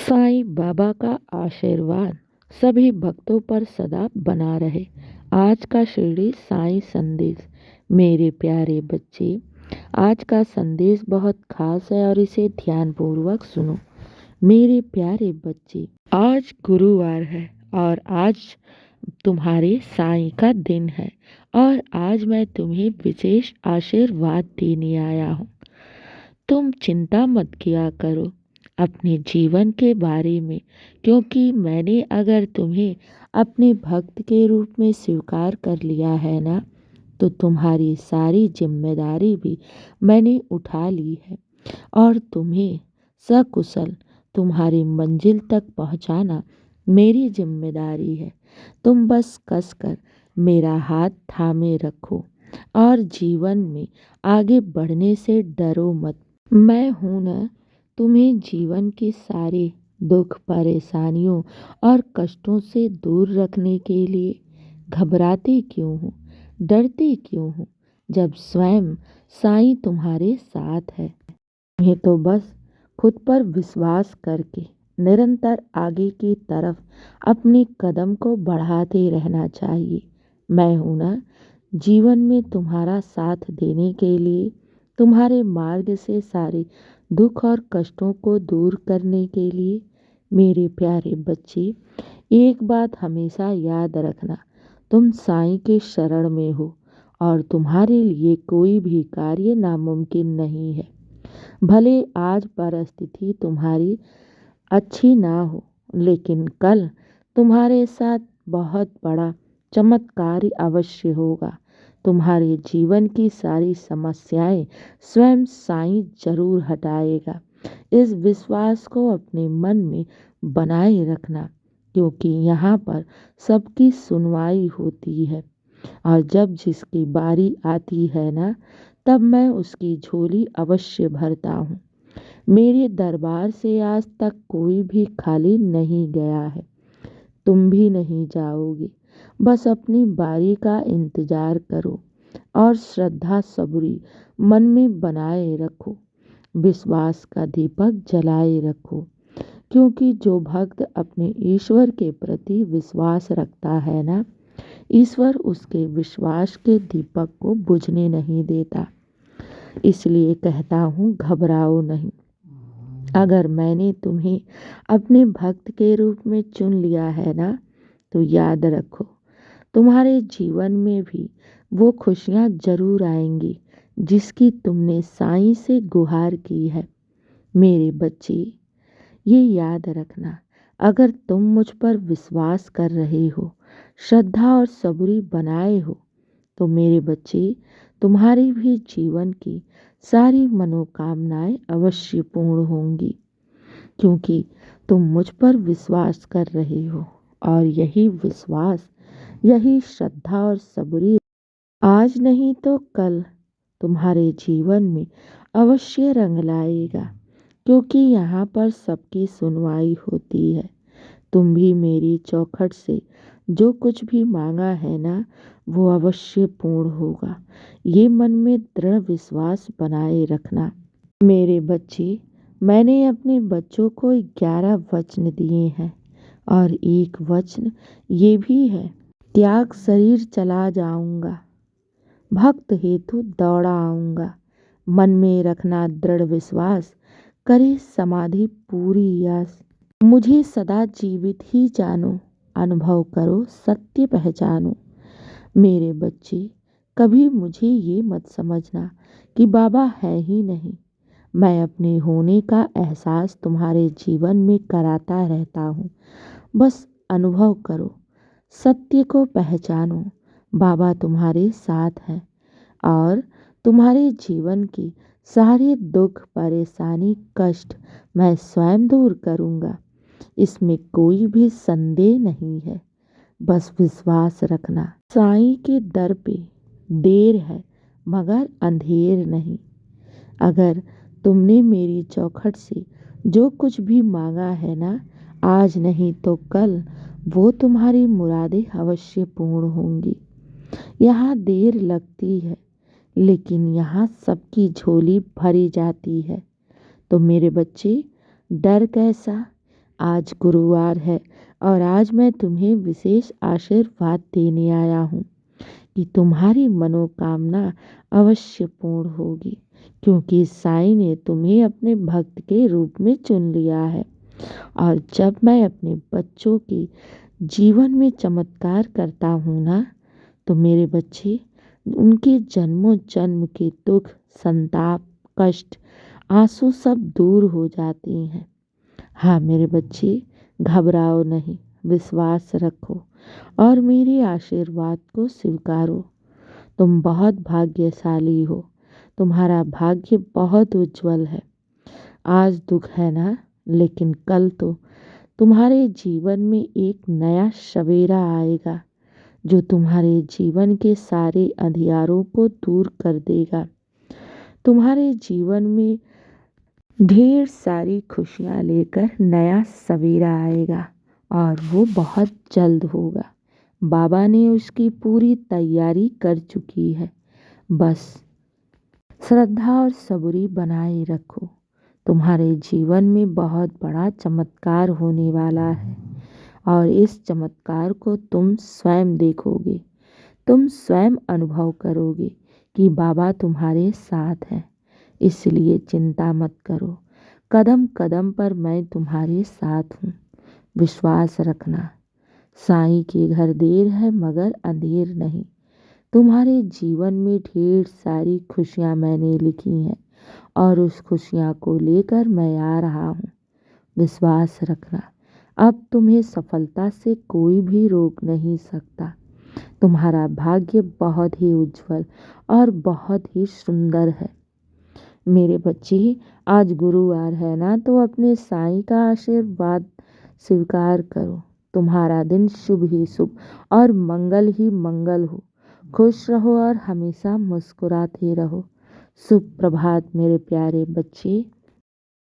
साईं बाबा का आशीर्वाद सभी भक्तों पर सदा बना रहे। आज का शिरडी साईं संदेश। मेरे प्यारे बच्चे, आज का संदेश बहुत खास है और इसे ध्यानपूर्वक सुनो। मेरे प्यारे बच्चे, आज गुरुवार है और आज तुम्हारे साईं का दिन है और आज मैं तुम्हें विशेष आशीर्वाद देने आया हूँ। तुम चिंता मत किया करो अपने जीवन के बारे में, क्योंकि मैंने अगर तुम्हें अपने भक्त के रूप में स्वीकार कर लिया है ना, तो तुम्हारी सारी जिम्मेदारी भी मैंने उठा ली है और तुम्हें सकुशल तुम्हारी मंजिल तक पहुंचाना मेरी जिम्मेदारी है। तुम बस कसकर मेरा हाथ थामे रखो और जीवन में आगे बढ़ने से डरो मत। मैं हूं ना, तुम्हें जीवन के सारे दुख, परेशानियों और कष्टों से दूर रखने के लिए। घबराते क्यों हो, डरते क्यों हो, जब स्वयं साईं तुम्हारे साथ है। तुम्हें तो बस खुद पर विश्वास करके निरंतर आगे की तरफ अपने कदम को बढ़ाते रहना चाहिए। मैं हूं ना, जीवन में तुम्हारा साथ देने के लिए, तुम्हारे मार्ग से सारे दुख और कष्टों को दूर करने के लिए। मेरे प्यारे बच्चे, एक बात हमेशा याद रखना, तुम साईं के शरण में हो और तुम्हारे लिए कोई भी कार्य नामुमकिन नहीं है। भले आज परिस्थिति तुम्हारी अच्छी ना हो, लेकिन कल तुम्हारे साथ बहुत बड़ा चमत्कार अवश्य होगा। तुम्हारे जीवन की सारी समस्याएं स्वयं साईं जरूर हटाएगा। इस विश्वास को अपने मन में बनाए रखना, क्योंकि यहाँ पर सबकी सुनवाई होती है और जब जिसकी बारी आती है ना, तब मैं उसकी झोली अवश्य भरता हूँ। मेरे दरबार से आज तक कोई भी खाली नहीं गया है, तुम भी नहीं जाओगे। बस अपनी बारी का इंतजार करो और श्रद्धा सबूरी मन में बनाए रखो। विश्वास का दीपक जलाए रखो, क्योंकि जो भक्त अपने ईश्वर के प्रति विश्वास रखता है ना, ईश्वर उसके विश्वास के दीपक को बुझने नहीं देता। इसलिए कहता हूँ, घबराओ नहीं। अगर मैंने तुम्हें अपने भक्त के रूप में चुन लिया है ना, तो याद रखो, तुम्हारे जीवन में भी वो खुशियाँ जरूर आएंगी जिसकी तुमने साईं से गुहार की है। मेरे बच्चे, ये याद रखना, अगर तुम मुझ पर विश्वास कर रहे हो, श्रद्धा और सबूरी बनाए हो, तो मेरे बच्चे, तुम्हारी भी जीवन की सारी मनोकामनाएं अवश्य पूर्ण होंगी, क्योंकि तुम मुझ पर विश्वास कर रहे हो और यही विश्वास, यही श्रद्धा और सबूरी आज नहीं तो कल तुम्हारे जीवन में अवश्य रंग लाएगा, क्योंकि यहाँ पर सबकी सुनवाई होती है। तुम भी मेरी चौखट से जो कुछ भी मांगा है ना, वो अवश्य पूर्ण होगा। ये मन में दृढ़ विश्वास बनाए रखना। मेरे बच्चे, मैंने अपने बच्चों को 11 वचन दिए हैं और एक वचन ये भी है, त्याग शरीर चला जाऊंगा, भक्त हेतु दौड़ा आऊंगा। मन में रखना दृढ़ विश्वास, करे समाधि पूरी यास। मुझे सदा जीवित ही जानो, अनुभव करो सत्य पहचानो। मेरे बच्चे, कभी मुझे ये मत समझना कि बाबा है ही नहीं। मैं अपने होने का एहसास तुम्हारे जीवन में कराता रहता हूँ। बस अनुभव करो, सत्य को पहचानो। बाबा तुम्हारे साथ हैं और तुम्हारे जीवन की सारे दुख, परेशानी, कष्ट मैं स्वयं दूर करूँगा। इसमें कोई भी संदेह नहीं है। बस विश्वास रखना। साईं के दर पे देर है मगर अंधेर नहीं। अगर तुमने मेरी चौखट से जो कुछ भी मांगा है ना, आज नहीं तो कल वो तुम्हारी मुरादें अवश्य पूर्ण होंगी। यहाँ देर लगती है, लेकिन यहाँ सबकी झोली भरी जाती है। तो मेरे बच्चे, डर कैसा, आज गुरुवार है और आज मैं तुम्हें विशेष आशीर्वाद देने आया हूँ कि तुम्हारी मनोकामना अवश्य पूर्ण होगी, क्योंकि साईं ने तुम्हें अपने भक्त के रूप में चुन लिया है। और जब मैं अपने बच्चों के जीवन में चमत्कार करता हूँ ना, तो मेरे बच्चे उनके जन्मों जन्म के दुख, संताप, कष्ट, आंसू सब दूर हो जाते हैं। हाँ मेरे बच्चे, घबराओ नहीं, विश्वास रखो और मेरे आशीर्वाद को स्वीकारो। तुम बहुत भाग्यशाली हो, तुम्हारा भाग्य बहुत उज्जवल है। आज दुख है ना, लेकिन कल तो तुम्हारे जीवन में एक नया सवेरा आएगा जो तुम्हारे जीवन के सारे अंधियारों को दूर कर देगा। तुम्हारे जीवन में ढेर सारी खुशियाँ लेकर नया सवेरा आएगा और वो बहुत जल्द होगा। बाबा ने उसकी पूरी तैयारी कर चुकी है। बस श्रद्धा और सबूरी बनाए रखो। तुम्हारे जीवन में बहुत बड़ा चमत्कार होने वाला है और इस चमत्कार को तुम स्वयं देखोगे। तुम स्वयं अनुभव करोगे कि बाबा तुम्हारे साथ हैं। इसलिए चिंता मत करो, कदम कदम पर मैं तुम्हारे साथ हूँ। विश्वास रखना, साईं के घर देर है मगर अंधेर नहीं। तुम्हारे जीवन में ढेर सारी खुशियाँ मैंने लिखी हैं और उस खुशियाँ को लेकर मैं आ रहा हूँ। विश्वास रखना, अब तुम्हें सफलता से कोई भी रोक नहीं सकता। तुम्हारा भाग्य बहुत ही उज्जवल और बहुत ही सुंदर है। मेरे बच्चे, आज गुरुवार है ना, तो अपने साईं का आशीर्वाद स्वीकार करो। तुम्हारा दिन शुभ ही शुभ और मंगल ही मंगल हो। खुश रहो और हमेशा मुस्कुराते रहो। शुभ प्रभात मेरे प्यारे बच्चे।